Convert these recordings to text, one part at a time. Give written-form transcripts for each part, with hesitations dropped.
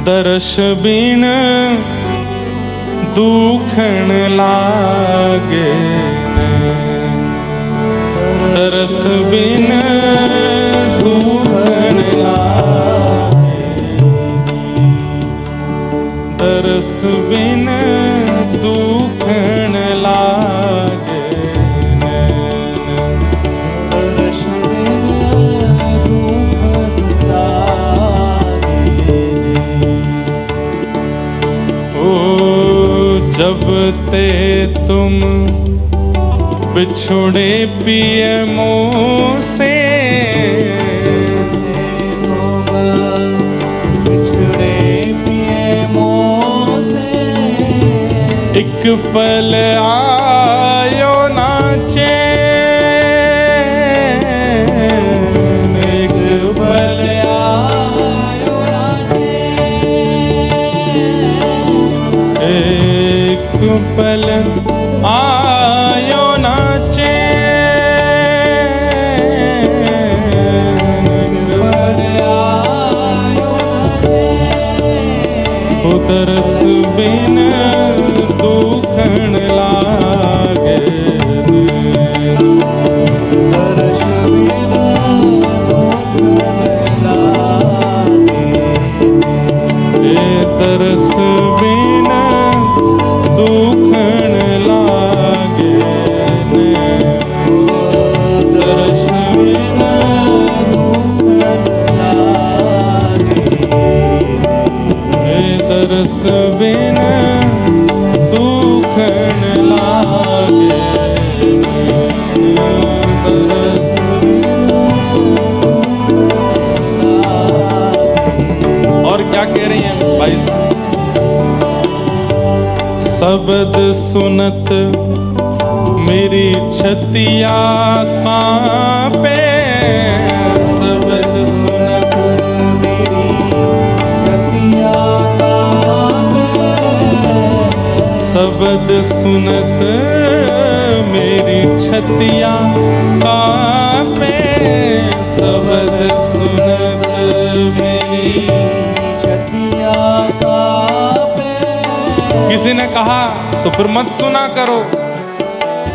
दर्श बिन दुखण लागे, दर्श बिन दुखण लागे, दर्श बिन दुखण लागे, दर्श बिन दुखण लागे। ओ जब ते तुम बिछुड़े पिय मोह से, बिछुड़े पिए मोह से, एक पल आयो ना चैन, एक पल आयो ना चैन, एक पल आयो ना चैन, पल आयो ना चैन। ओ दर्श बिन दुखण लागे, दर्श बिन दुखण लागे, ए दर्श बिन दुखण लागे, दर्श बिन दुखण लागे। ए दर्श बिन दुखण लागे, दर्श बिन दुखण लागे। और क्या कह रही हैं भाई साहब? शब्द सुनत मेरी छतिया कांपे, शब्द सुनत मेरी छतिया कांपे, शब्द सुनत मेरी छतिया कांपे, शब्द सुनत मेरी। छतिया कांपे। किसी ने कहा तो फिर मत सुना करो,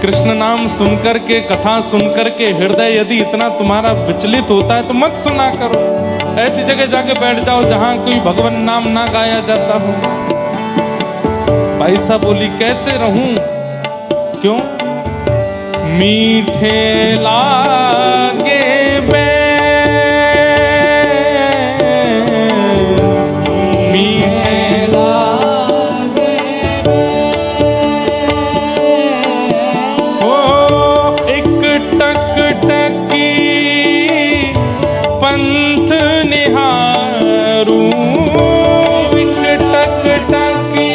कृष्ण नाम सुनकर के, कथा सुनकर के हृदय यदि इतना तुम्हारा विचलित होता है तो मत सुना करो। ऐसी जगह जाके बैठ जाओ जहां कोई भगवान नाम ना गाया जाता हो। भाई साहब बोली कैसे रहूं, क्यों? मीठे लागे मीठे लागे ओ एक टक टकी पंथ निहारूं, एक टक टकी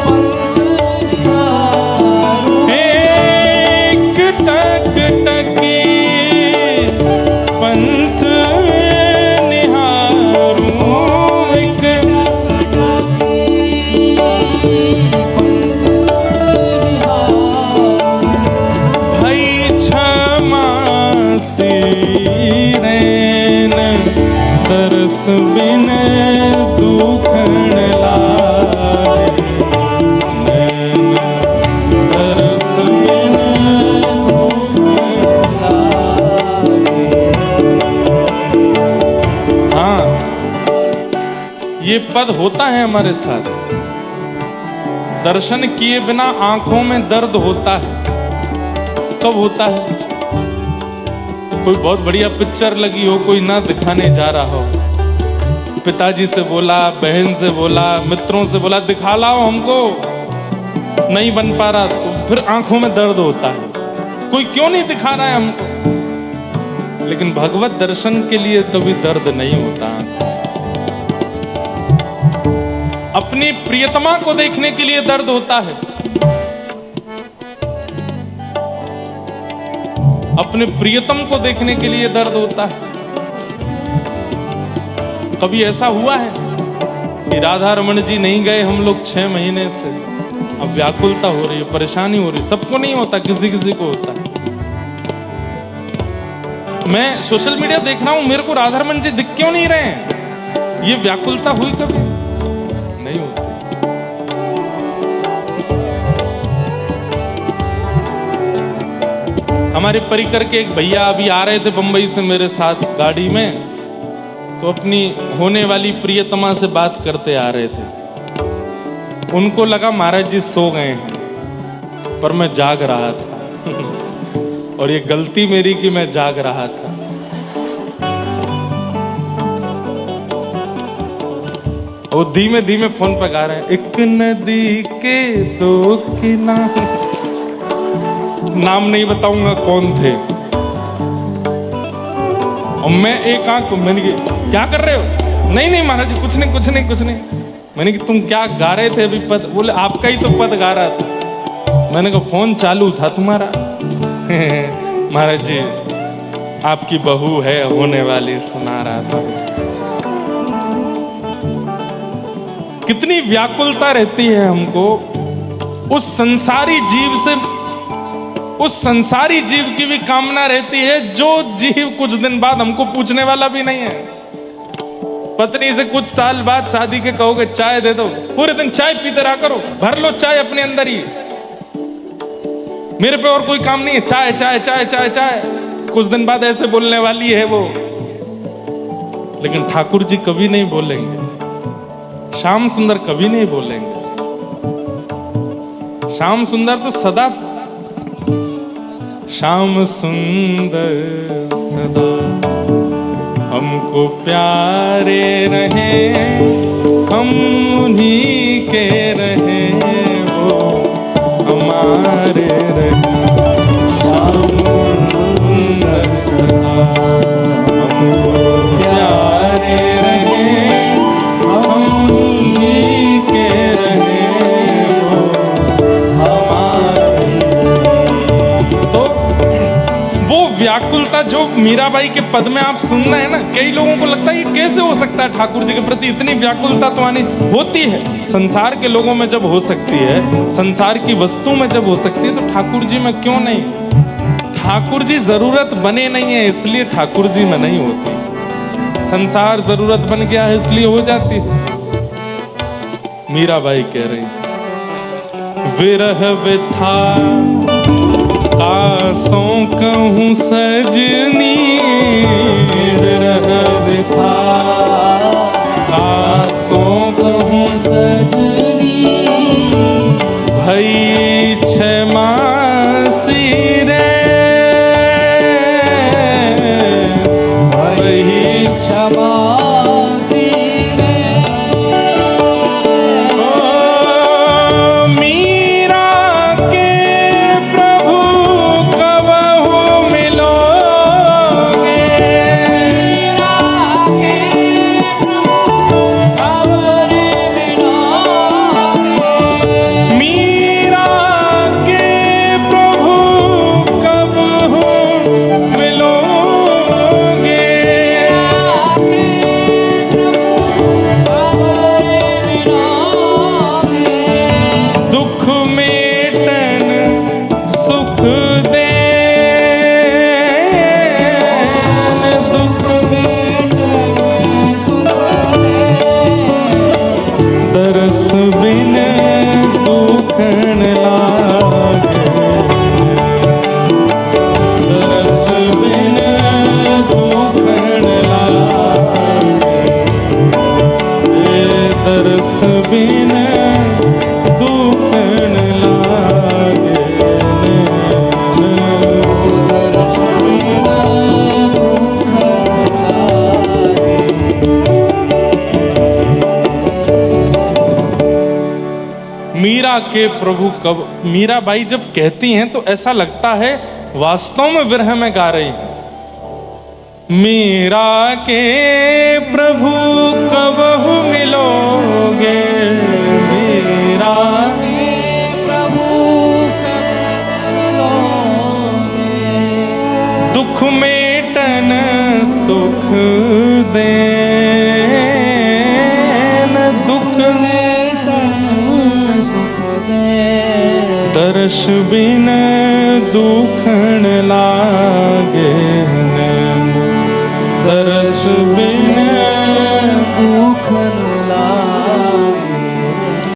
पंथ निहारूं, एक टक टकी पंथ निहारूं, एक भई क्षमा से रैन, दर्श बिन दुखण लागे, नैन दर्श बिन दुखण लागे। हाँ, ये पद होता है हमारे साथ। दर्शन किए बिना आंखों में दर्द होता है। कब होता है? कोई बहुत बढ़िया पिक्चर लगी हो, कोई ना दिखाने जा रहा हो, पिताजी से बोला, बहन से बोला, मित्रों से बोला दिखा लाओ हमको, नहीं बन पा रहा, तो फिर आंखों में दर्द होता है। कोई क्यों नहीं दिखा रहा है हमको? लेकिन भगवत दर्शन के लिए कभी दर्द नहीं होता। अपनी प्रियतमा को देखने के लिए दर्द होता है, अपने प्रियतम को देखने के लिए दर्द होता है। कभी ऐसा हुआ है कि राधा रमन जी नहीं गए, हम लोग 6 महीने से, अब व्याकुलता हो रही है, परेशानी हो रही है। सबको नहीं होता, किसी किसी को होता है। मैं सोशल मीडिया देख रहा हूं, मेरे को राधा रमन जी दिख क्यों नहीं रहे हैं? ये व्याकुलता हुई कभी नहीं होती। हमारे परिकर के एक भैया अभी आ रहे थे बंबई से मेरे साथ गाड़ी में, तो अपनी होने वाली प्रियतमा से बात करते आ रहे थे। उनको लगा महाराज जी सो गए हैं, पर मैं जाग रहा था और ये गलती मेरी कि मैं जाग रहा था। वो धीमे धीमे फोन पे गा रहे हैं, एक नदी के दो किनारे, नाम नहीं बताऊंगा कौन थे। और मैं एक आंख, मैंने कहा क्या कर रहे हो? नहीं नहीं महाराज जी कुछ नहीं कुछ नहीं कुछ नहीं। मैंने कहा तुम क्या गा रहे थे अभी पद? बोले आपका ही तो पद गा रहा था। मैंने कहा फोन चालू था तुम्हारा? महाराज जी आपकी बहू है होने वाली, सुना रहा था बस। कितनी व्याकुलता रहती है हमको उस संसारी जीव से, उस संसारी जीव की भी कामना रहती है जो जीव कुछ दिन बाद हमको पूछने वाला भी नहीं है। पत्नी से कुछ साल बाद शादी के कहोगे चाय दे दो, पूरे दिन चाय पीते रहा करो, भर लो चाय अपने अंदर ही, मेरे पे और कोई काम नहीं है, चाय चाय चाय चाय चाय। कुछ दिन बाद ऐसे बोलने वाली है वो। लेकिन ठाकुर जी कभी नहीं बोलेंगे, श्याम सुंदर कभी नहीं बोलेंगे। श्याम सुंदर तो सदा, श्याम सुंदर सदा हमको प्यारे रहे, हम उन्हीं के रहे, वो हमारे रहे। श्याम सुंदर सदा हमको प्यारे रहे, हम उन्हीं के रहे, वो हमारे रहे। तो वो व्याकुलता जो मीराबाई के पद में आप सुन रहे हैं ना, कई लोगों को लगता है ये कैसे हो सकता है, ठाकुर जी के प्रति इतनी व्याकुलता तो आनी होती है। संसार के लोगों में जब हो सकती है, संसार की वस्तु में जब हो सकती है, तो ठाकुर जी में क्यों नहीं? ठाकुर जी जरूरत बने नहीं है इसलिए ठाकुर जी में नहीं होती। संसार जरूरत बन गया है इसलिए हो जाती है। मीराबाई कह रही, विरह विथा आसों कहूँ सजनी, विरह विथा आसों कहूँ सजनी, भई क्षमासी रे, भई क्षमासी रे। के प्रभु कब, मीराबाई जब कहती हैं तो ऐसा लगता है वास्तव में विरह में गा रही हैं। मीरा के प्रभु कब मिलोगे, मीरा के प्रभु कब मिलोगे, दुख मेटन सुख दे, दुख मेटन सुख दे, दर्श बिन दुख